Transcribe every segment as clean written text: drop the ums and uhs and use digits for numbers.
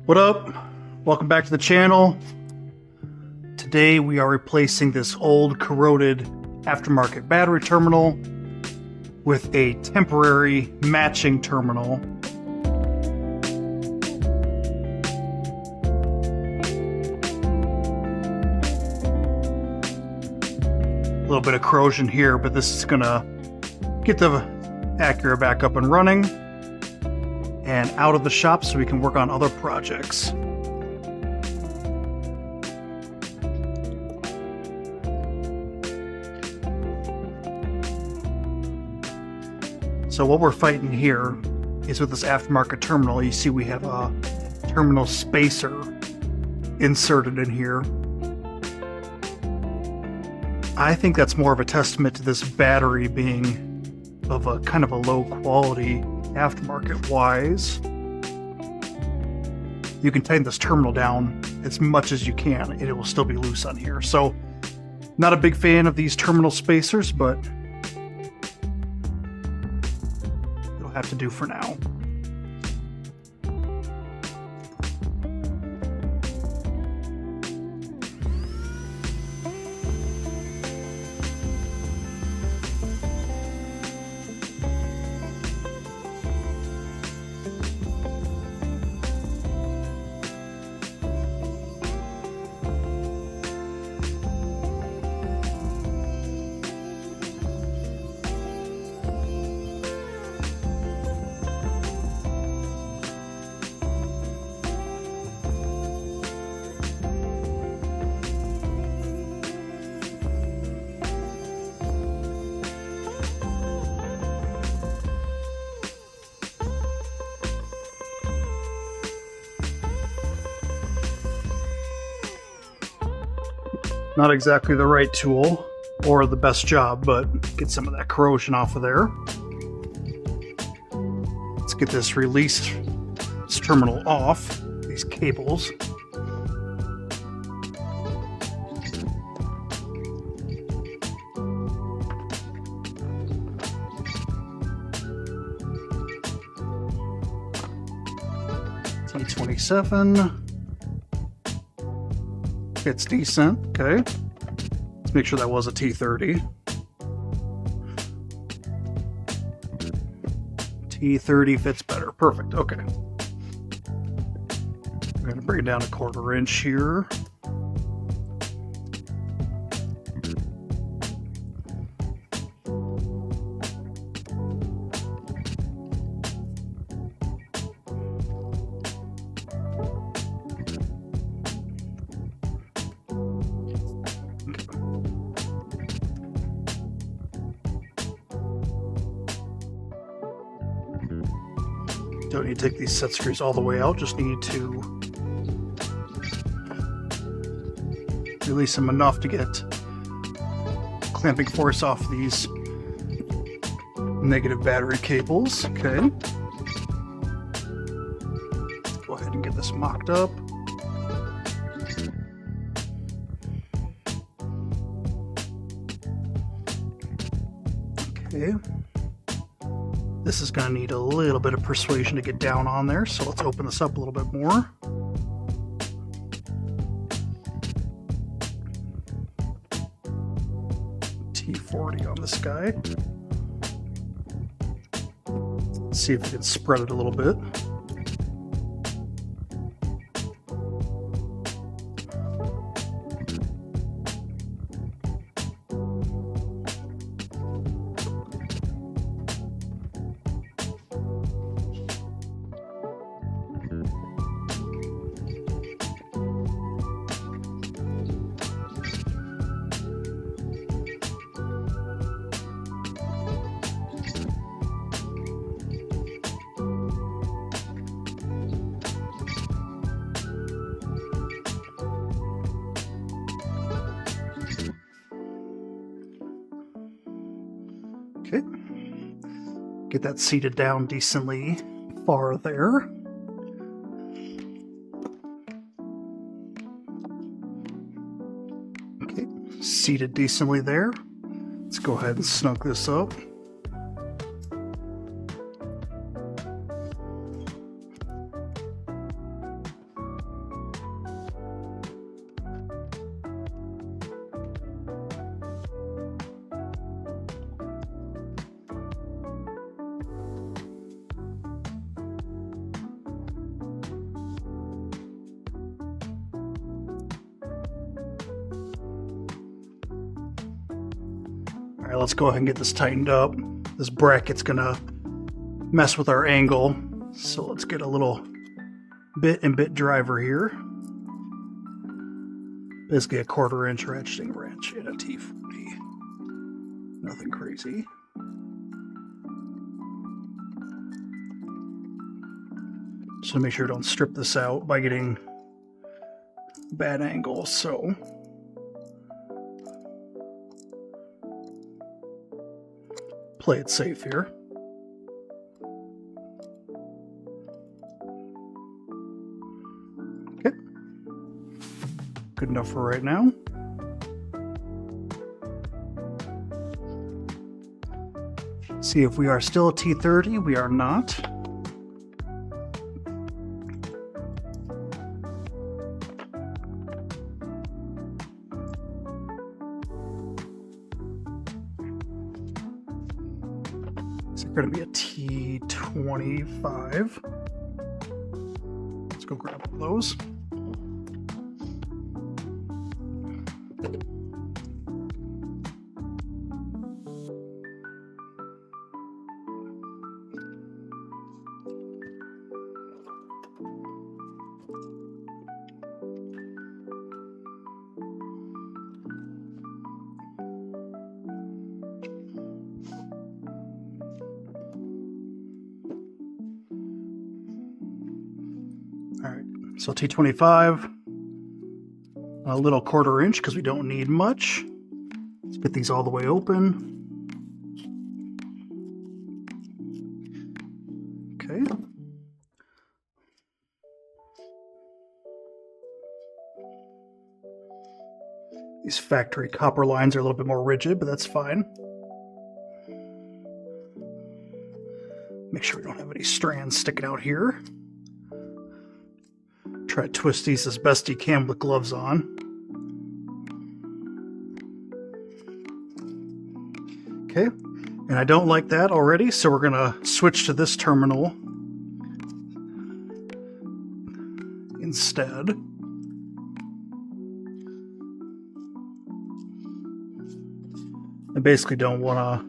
What up? Welcome back to the channel. Today we are replacing this old corroded aftermarket battery terminal with a temporary matching terminal. A little bit of corrosion here, but this is gonna get the Acura back up and running and out of the shop so we can work on other projects. So what we're fighting here is with this aftermarket terminal. You see we have a terminal spacer inserted in here. I think that's more of a testament to this battery being of a kind of a low quality aftermarket wise. You can tighten this terminal down as much as you can and it will still be loose on here. So not a big fan of these terminal spacers, but it'll have to do for now. Not exactly the right tool or the best job, but get some of that corrosion off of there. Let's get this terminal off, these cables. T27. It's decent, okay. Let's make sure that was a T30. T30 fits better, perfect, okay. We're gonna bring it down a 1/4 inch here. Don't need to take these set screws all the way out, just need to release them enough to get clamping force off these negative battery cables. Okay. Go ahead and get this mocked up. Okay. This is going to need a little bit of persuasion to get down on there, so let's open this up a little bit more. T40 on this guy. Let's see if we can spread it a little bit. Okay, get that seated down decently far there. Okay, seated decently there. Let's go ahead and snug this up. right, let's go ahead and get this tightened up. This bracket's gonna mess with our angle, so let's get a little bit and bit driver here. Basically a 1/4 inch ratcheting wrench and a T40. Nothing crazy. So make sure I don't strip this out by getting a bad angle, so play it safe here. Okay. Good enough for right now. See if we are still a T30. We are not. So we're going to be a T25. Let's go grab one of those. All right, so T25, a little 1/4 inch because we don't need much. Let's get these all the way open. Okay. These factory copper lines are a little bit more rigid, but that's fine. Make sure we don't have any strands sticking out here. Try to twist these as best you can with gloves on. Okay, and I don't like that already, so we're gonna switch to this terminal instead. I basically don't want to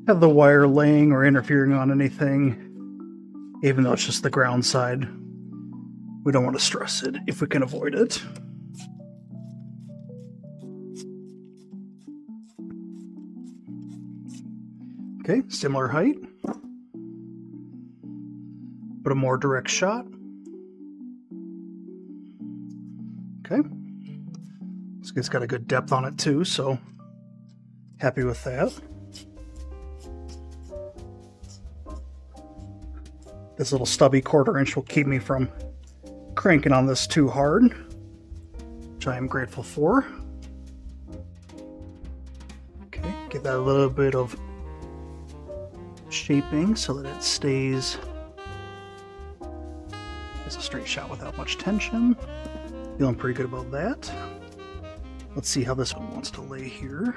have the wire laying or interfering on anything, even though it's just the ground side. We don't want to stress it if we can avoid it. Okay, similar height, but a more direct shot. Okay, this guy's got a good depth on it too, so happy with that. This little stubby 1/4 inch will keep me from cranking on this too hard, which I am grateful for. Okay, give that a little bit of shaping so that it stays as a straight shot without much tension. Feeling pretty good about that. Let's see how this one wants to lay here.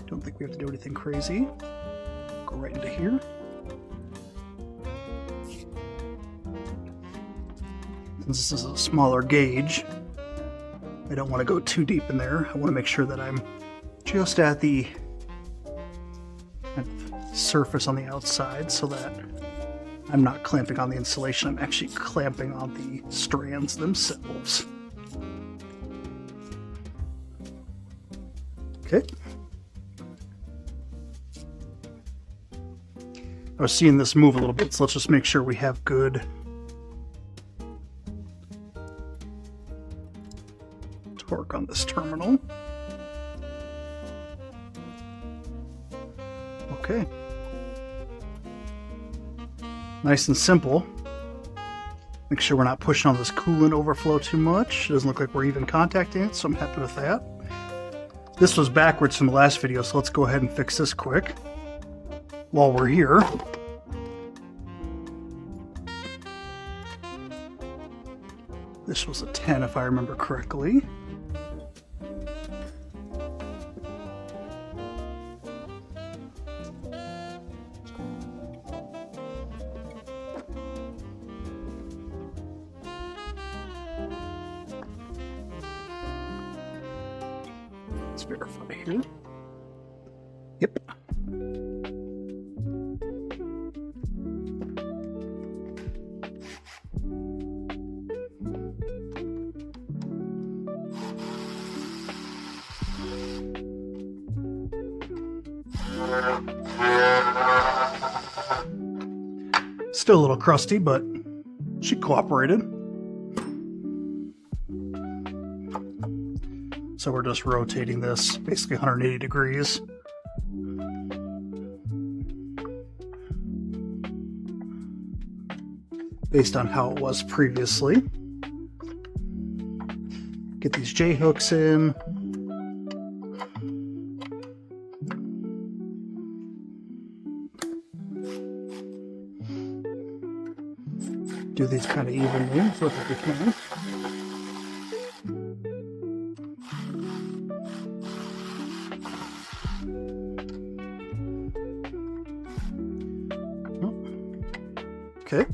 Don't think we have to do anything crazy. Go right into here. Since this is a smaller gauge, I don't want to go too deep in there. I want to make sure that I'm just at the surface on the outside so that I'm not clamping on the insulation. I'm actually clamping on the strands themselves. Okay. I was seeing this move a little bit, so let's just make sure we have good torque on this terminal. Okay. Nice and simple. Make sure we're not pushing on this coolant overflow too much. It doesn't look like we're even contacting it, so I'm happy with that. This was backwards from the last video, so let's go ahead and fix this quick while we're here. This was a 10 if I remember correctly. Let's verify here. Yep. Still a little crusty, but she cooperated. So we're just rotating this basically 180 degrees. Based on how it was previously. Get these J-hooks in. Do these kind of evenly, so that we can. Okay.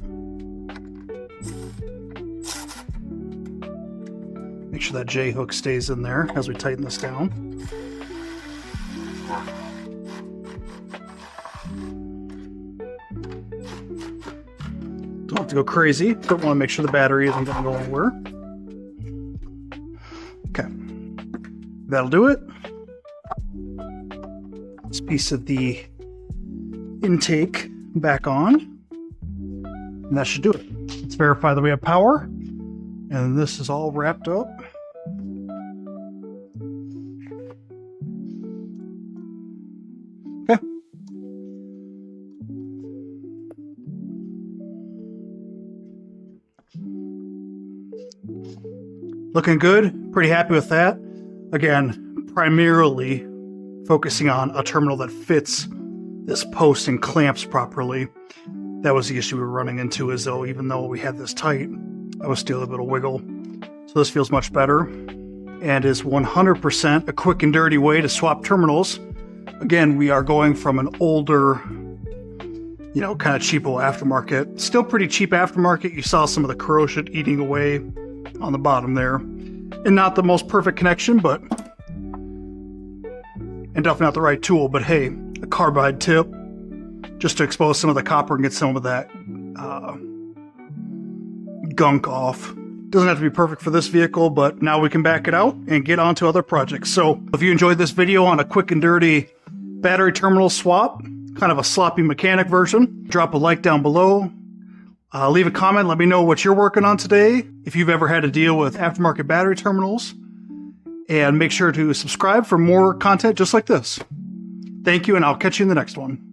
Make sure that J-hook stays in there as we tighten this down. Don't have to go crazy. Don't want to make sure the battery isn't going to go anywhere. Okay. That'll do it. This piece of the intake back on. And that should do it. Let's verify that we have power. And this is all wrapped up. Okay. Looking good. Pretty happy with that. Again, primarily focusing on a terminal that fits this post and clamps properly. That was the issue we were running into, is though even though we had this tight, I was still a bit of wiggle. So this feels much better and is 100% a quick and dirty way to swap terminals. Again, we are going from an older, you know, kind of cheapo aftermarket. Still pretty cheap aftermarket. You saw some of the corrosion eating away on the bottom there. And not the most perfect connection, but, and definitely not the right tool, but hey, a carbide tip, just to expose some of the copper and get some of that gunk off. Doesn't have to be perfect for this vehicle, but now we can back it out and get on to other projects. So if you enjoyed this video on a quick and dirty battery terminal swap, kind of a sloppy mechanic version, drop a like down below. Leave a comment, let me know what you're working on today, if you've ever had to deal with aftermarket battery terminals, and make sure to subscribe for more content just like this. Thank you, and I'll catch you in the next one.